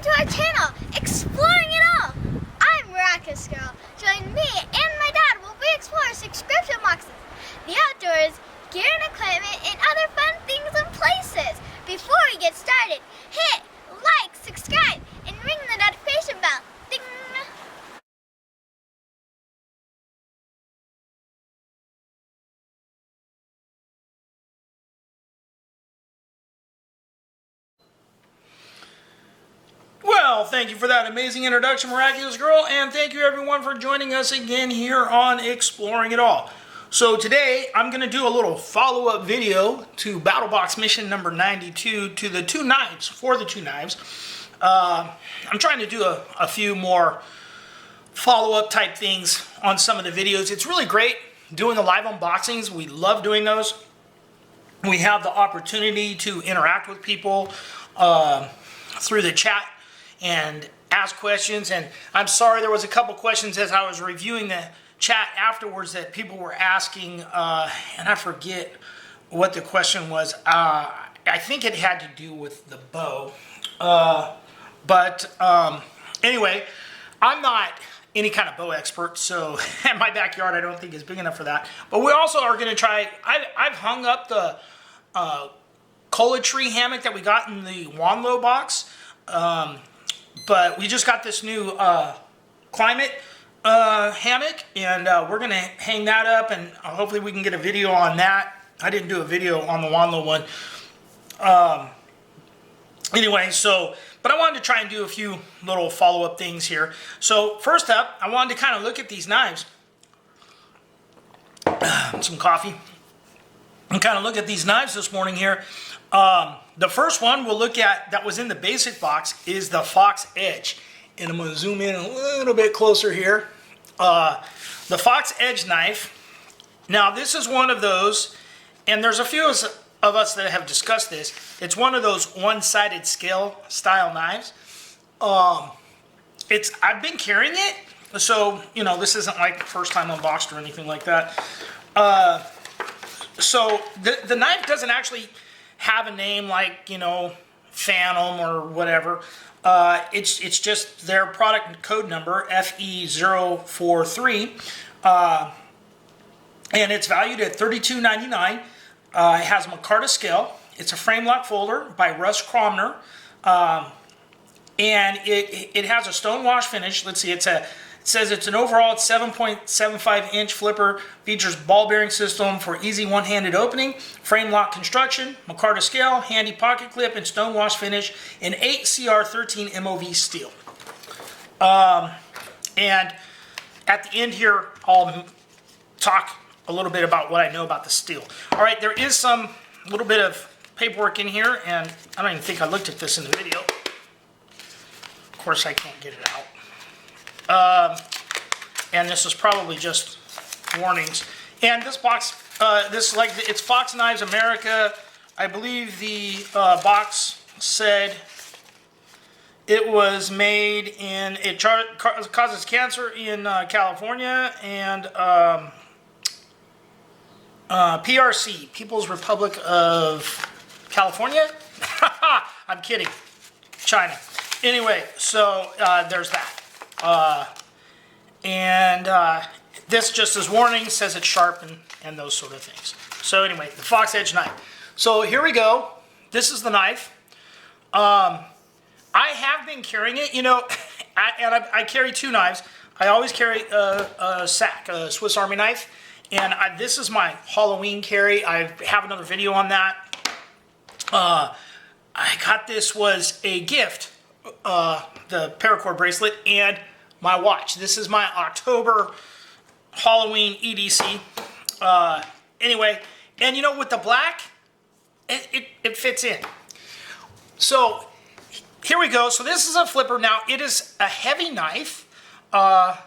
to our channel, Exploring It All. I'm Miraculous Girl. Join me and my dad while we explore subscription boxes, the outdoors, gear and equipment, and other fun things and places. Before we get started, hit like, subscribe, and ring the notification bell. Ding! Well, thank you for that amazing introduction, Miraculous Girl, and thank you everyone for joining us again here on Exploring It All. So today, I'm going to do a little follow-up video to Battlbox mission number 92 to the two knives, I'm trying to do a few more follow-up type things on some of the videos. It's really great doing the live unboxings. We love doing those. We have the opportunity to interact with people through the chat and ask questions. And I'm sorry, there was a couple questions as I was reviewing the chat afterwards that people were asking, and I forget what the question was. I think it had to do with the bow. Anyway, I'm not any kind of bow expert, so my backyard I don't think is big enough for that. But we also are going to try, I've hung up the cola tree hammock that we got in the Wanlo box. But we just got this new climate hammock, and we're going to hang that up, and hopefully we can get a video on that. I didn't do a video on the Wanlo one. Anyway, but I wanted to try and do a few little follow-up things here. So first up, I wanted to kind of look at these knives. Some coffee. And kind of look at these knives this morning here. The first one we'll look at that was in the basic box is the Fox Edge. And I'm going to zoom in a little bit closer here. The Fox Edge knife. Now this is one of those, and there's a few of us that have discussed this. It's one of those one-sided scale style knives. I've been carrying it, so you know this isn't like first time unboxed or anything like that. So the knife doesn't actually have a name like, you know, Phantom or whatever. It's just their product code number, FE043, and it's valued at $32.99. It has a micarta scale. It's a frame lock folder by Russ Cromner, and it has a stone wash finish. Let's see, it says it's an overall 7.75 inch flipper, features ball bearing system for easy one-handed opening, frame lock construction, micarta scale, handy pocket clip, and stone wash finish in 8CR13 MOV steel. And at the end here, I'll talk a little bit about what I know about the steel. All right, there is some little bit of paperwork in here, and I don't even think I looked at this in the video. Of course, I can't get it out. And this is probably just warnings. And this box, it's Fox Knives America. I believe the box said it was made in, it causes cancer in California, and PRC, People's Republic of California? I'm kidding. China. Anyway, so there's that. This just as warning, says it's sharp and those sort of things. So anyway, the Fox Edge knife. So here we go. This is the knife. I have been carrying it, you know, I carry two knives. I always carry a sack, a Swiss Army knife, and this is my Halloween carry. I have another video on that. I got this was a gift, the paracord bracelet, and my watch. This is my October Halloween EDC. Anyway, and you know, with the black, it fits in. So here we go. So this is a flipper. Now it is a heavy knife. I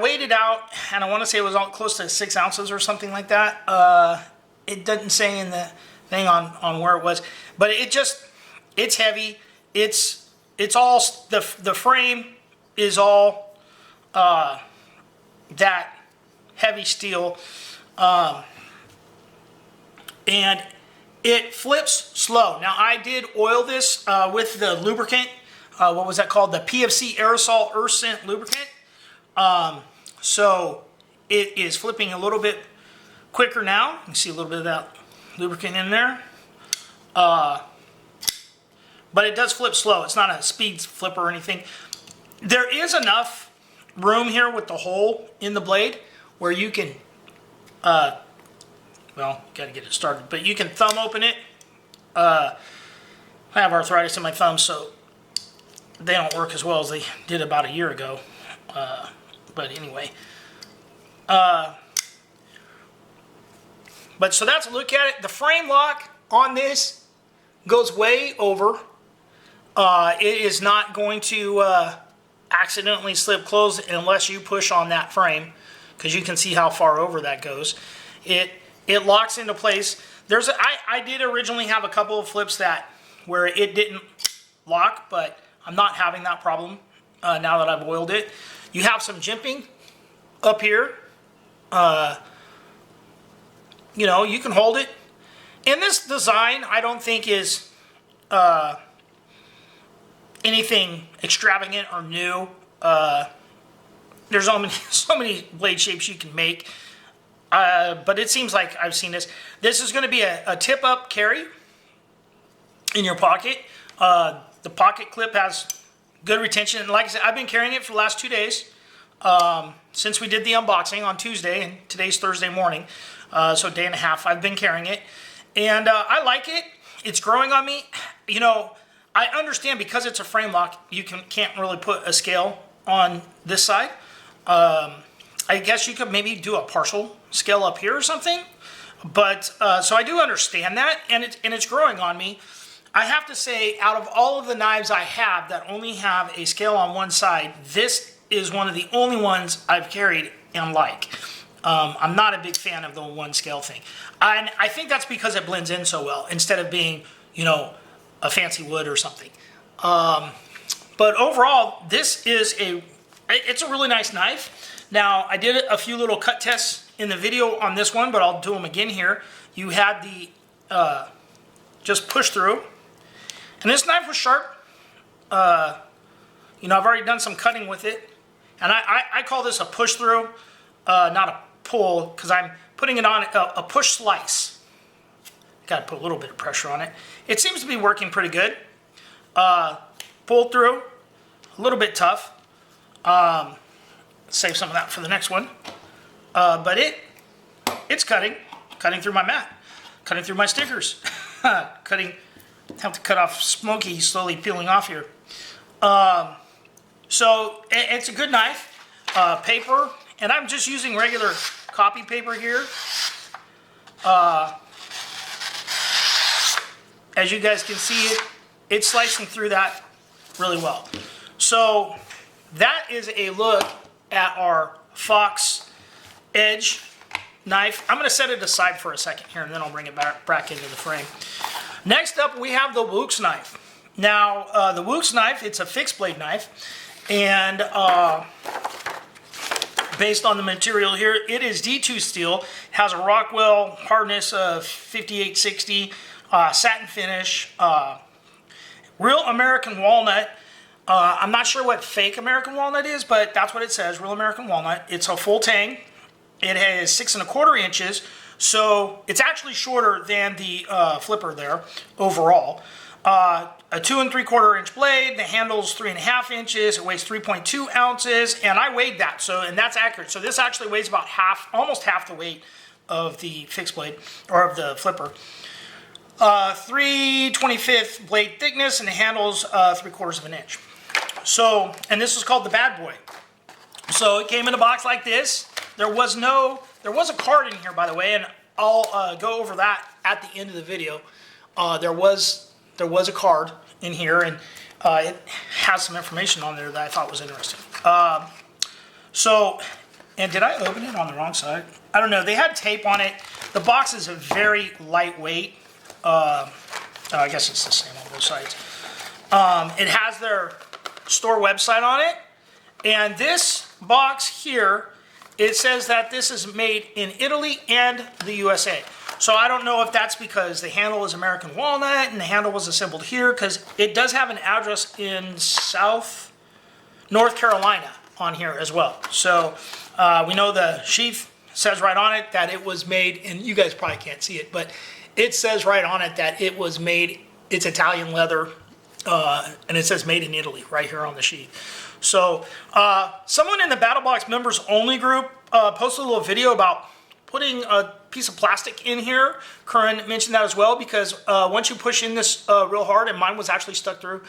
weighed it out, and I want to say it was close to 6 ounces or something like that. It doesn't say in the thing on where it was, but it's heavy. It's all, the frame is all that heavy steel, and it flips slow. Now I did oil this with the lubricant what was that called? The PFC aerosol earth scent lubricant. So it is flipping a little bit quicker now. You can see a little bit of that lubricant in there. But it does flip slow. It's not a speed flipper or anything. There is enough room here with the hole in the blade where you can, well, got to get it started, but you can thumb open it. I have arthritis in my thumbs, so they don't work as well as they did about a year ago. But anyway. But so that's a look at it. The frame lock on this goes way over. It is not going to accidentally slip closed unless you push on that frame, because you can see how far over that goes. It locks into place. I did originally have a couple of flips where it didn't lock, but I'm not having that problem now that I've oiled it. You have some jimping up here. You know, you can hold it. And this design, I don't think is anything extravagant or new. There's so many blade shapes you can make. But it seems like I've seen this. This is going to be a tip-up carry in your pocket. The pocket clip has good retention. And like I said, I've been carrying it for the last 2 days. Since we did the unboxing on Tuesday, and today's Thursday morning. So a day and a half I've been carrying it. And I like it. It's growing on me. You know, I understand because it's a frame lock, you can't really put a scale on this side. I guess you could maybe do a partial scale up here or something. But so I do understand that, and it's growing on me. I have to say, out of all of the knives I have that only have a scale on one side, this is one of the only ones I've carried and like. I'm not a big fan of the one scale thing. And I think that's because it blends in so well instead of being, you know, a fancy wood or something. But overall, this is it's a really nice knife. Now, I did a few little cut tests in the video on this one, but I'll do them again here. You had the just push through. And this knife was sharp. You know, I've already done some cutting with it. And I call this a push through, not a pull, because I'm putting it on a push slice. Got to put a little bit of pressure on it. It seems to be working pretty good. Pulled through, a little bit tough. Save some of that for the next one. But it's cutting through my mat, cutting through my stickers, have to cut off Smokey, he's slowly peeling off here. So it's a good knife. Paper, and I'm just using regular copy paper here. As you guys can see, it's slicing through that really well. So that is a look at our Fox Edge knife. I'm going to set it aside for a second here, and then I'll bring it back into the frame. Next up, we have the Woox knife. Now, the Woox knife, it's a fixed blade knife, and based on the material here, it is D2 steel. It has a Rockwell hardness of 5860, satin finish, real American walnut. I'm not sure what fake American walnut is, but that's what it says, real American walnut. It's a full tang. It has 6 1/4 inches, so it's actually shorter than the flipper there overall. A 2 3/4 inch blade. The handle's 3 1/2 inches. It weighs 3.2 ounces, and I weighed that, and that's accurate. So this actually weighs about almost half the weight of the fixed blade or of the flipper. 3/25 blade thickness, and the handle's 3/4 of an inch. So, and this is called the Bad Boy. So it came in a box like this. There was a card in here, by the way, and I'll go over that at the end of the video. There was a card in here, and it has some information on there that I thought was interesting. And did I open it on the wrong side? I don't know. They had tape on it. The box is a very lightweight. I guess it's the same on both sides. It has their store website on it, and this box here, it says that this is made in Italy and the USA. So I don't know if that's because the handle is American walnut and the handle was assembled here, because it does have an address in North Carolina on here as well. So we know the sheath says right on it that it was made, and you guys probably can't see it, but it says right on it that it was made, it's Italian leather, and it says made in Italy right here on the sheath. So someone in the Battlebox members only group posted a little video about putting a piece of plastic in here. Curran mentioned that as well, because once you push in this real hard, and mine was actually stuck through,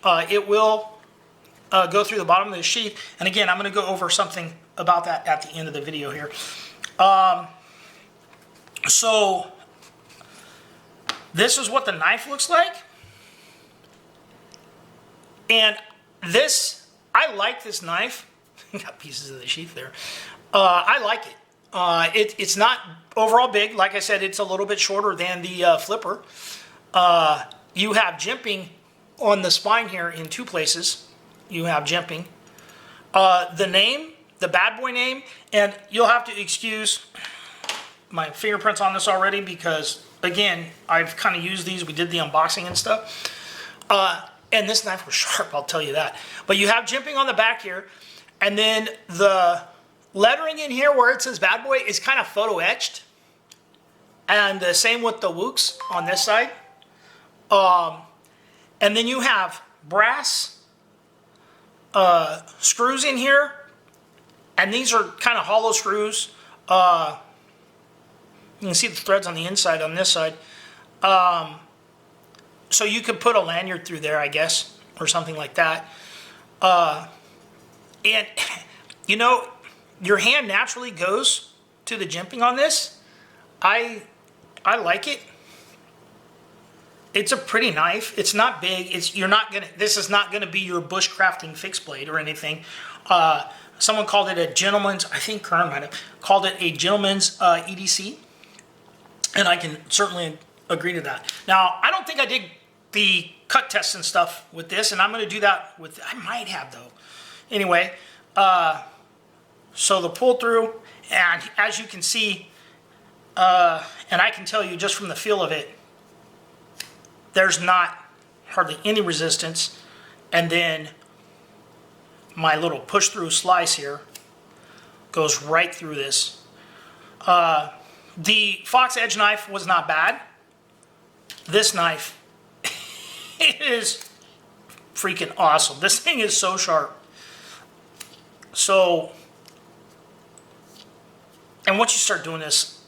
it will go through the bottom of the sheath. And again, I'm going to go over something about that at the end of the video here. So this is what the knife looks like. And this, I like this knife. Got pieces of the sheath there. I like it. It's not overall big. Like I said, it's a little bit shorter than the flipper. You have jimping on the spine here in two places. You have jimping. The name, the bad boy name, and you'll have to excuse my fingerprints on this already because, again, I've kind of used these. We did the unboxing and stuff. And this knife was sharp, I'll tell you that. But you have jimping on the back here, and then the lettering in here where it says bad boy is kind of photo etched. And the same with the Woox on this side. And then you have brass screws in here, and these are kind of hollow screws. You can see the threads on the inside on this side. So you could put a lanyard through there, I guess, or something like that. And you know, your hand naturally goes to the jimping on this. I like it. It's a pretty knife. It's not big. This is not gonna be your bushcrafting fixed blade or anything. Someone called it a gentleman's, I think Kern might have called it a gentleman's EDC. And I can certainly agree to that. Now, I don't think I did the cut tests and stuff with this, and I'm gonna do that with, I might have though. Anyway, so the pull through, and as you can see, and I can tell you just from the feel of it, there's not hardly any resistance. And then my little push through slice here goes right through this. The Fox Edge knife was not bad. This knife is freaking awesome. This thing is so sharp. So, and once you start doing this,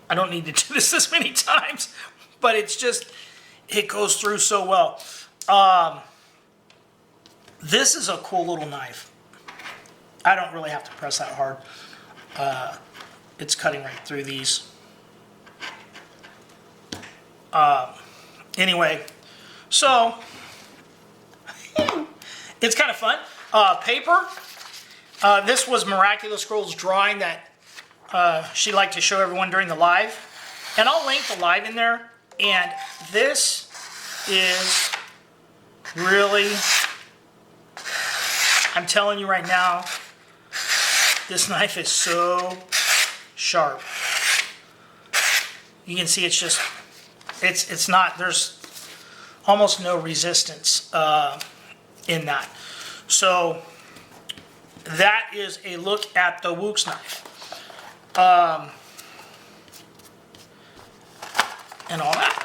I don't need to do this many times, but it's just, it goes through so well. This is a cool little knife. I don't really have to press that hard. It's cutting right through these. Anyway, so it's kind of fun. Paper. This was Miraculous Girl's drawing that she liked to show everyone during the live. And I'll link the live in there. And this is really, I'm telling you right now, this knife is so sharp. You can see it's just, it's not, there's almost no resistance in that. So that is a look at the Woox knife. And all that.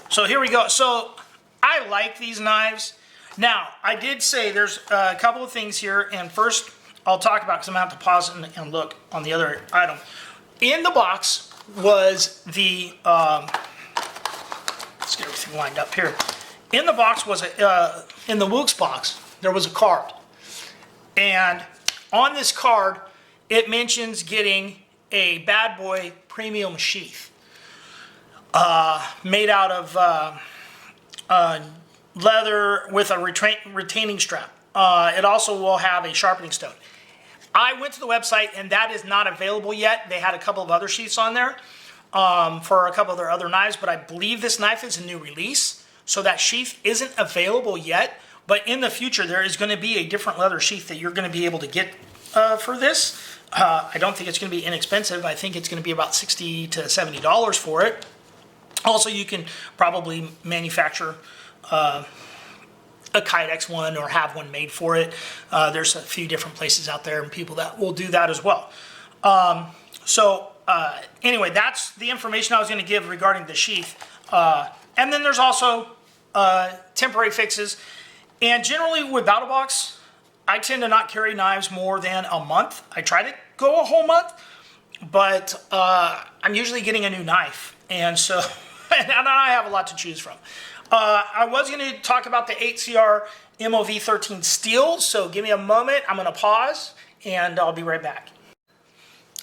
So here we go. So I like these knives. Now, I did say there's a couple of things here, and first I'll talk about, because I'm going to have to pause and look on the other item. In the box was the, let's get everything lined up here. In the box was, in the Woox box, there was a card. And on this card, it mentions getting a Bad Boy premium sheath. Made out of leather with a retaining strap. It also will have a sharpening stone. I went to the website, and that is not available yet. They had a couple of other sheaths on there for a couple of their other knives, but I believe this knife is a new release, so that sheath isn't available yet. But in the future, there is going to be a different leather sheath that you're going to be able to get for this. I don't think it's going to be inexpensive. I think it's going to be about $60 to $70 for it. Also, you can probably manufacture a Kydex one or have one made for it. There's a few different places out there and people that will do that as well. Anyway, that's the information I was going to give regarding the sheath. And then there's also temporary fixes. And generally with Battlbox, I tend to not carry knives more than a month. I try to go a whole month, but I'm usually getting a new knife. And so, and I have a lot to choose from. I was going to talk about the 8CR MOV 13 steel, so give me a moment. I'm going to pause, and I'll be right back.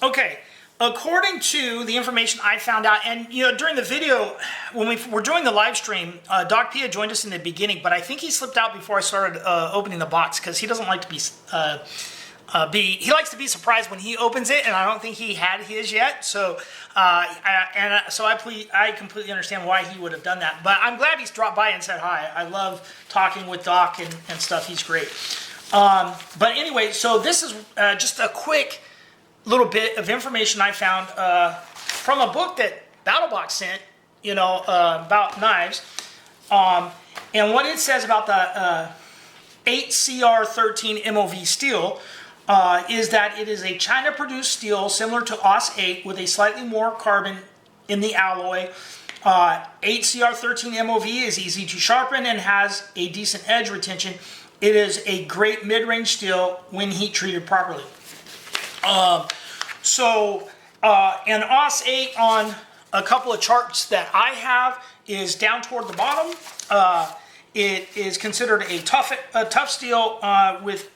Okay, according to the information I found out, and during the video, when we were doing the live stream, Doc P had joined us in the beginning, but I think he slipped out before I started opening the box because he doesn't like to he likes to be surprised when he opens it, and I don't think he had his yet. So, I completely understand why he would have done that. But I'm glad he's dropped by and said hi. I love talking with Doc and stuff. He's great. But anyway, so this is just a quick little bit of information I found from a book that Battlbox sent, about knives. And what it says about the 8CR13 MOV steel is that it is a China-produced steel similar to AUS 8 with a slightly more carbon in the alloy. 8CR13 MOV is easy to sharpen and has a decent edge retention. It is a great mid-range steel when heat treated properly. And AUS 8 on a couple of charts that I have is down toward the bottom. It is considered a tough steel with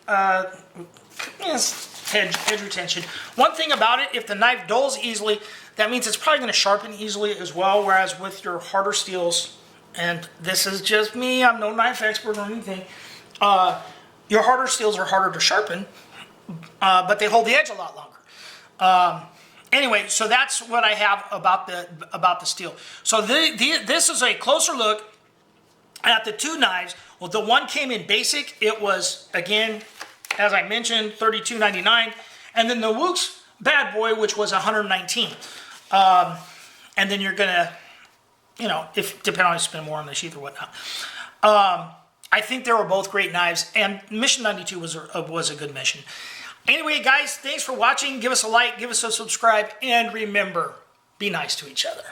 edge retention. One thing about it, if the knife dulls easily, that means it's probably going to sharpen easily as well, whereas with your harder steels, and this is just me, I'm no knife expert or anything, your harder steels are harder to sharpen, but they hold the edge a lot longer. Anyway, so that's what I have about the steel. So this is a closer look at the two knives. Well, the one came in basic. It was, again, as I mentioned, $32.99. And then the Woox bad boy, which was $119. And then you're gonna, depending on if you spend more on the sheath or whatnot. I think they were both great knives, and Mission 92 was a good mission. Anyway, guys, thanks for watching. Give us a like, give us a subscribe, and remember, be nice to each other.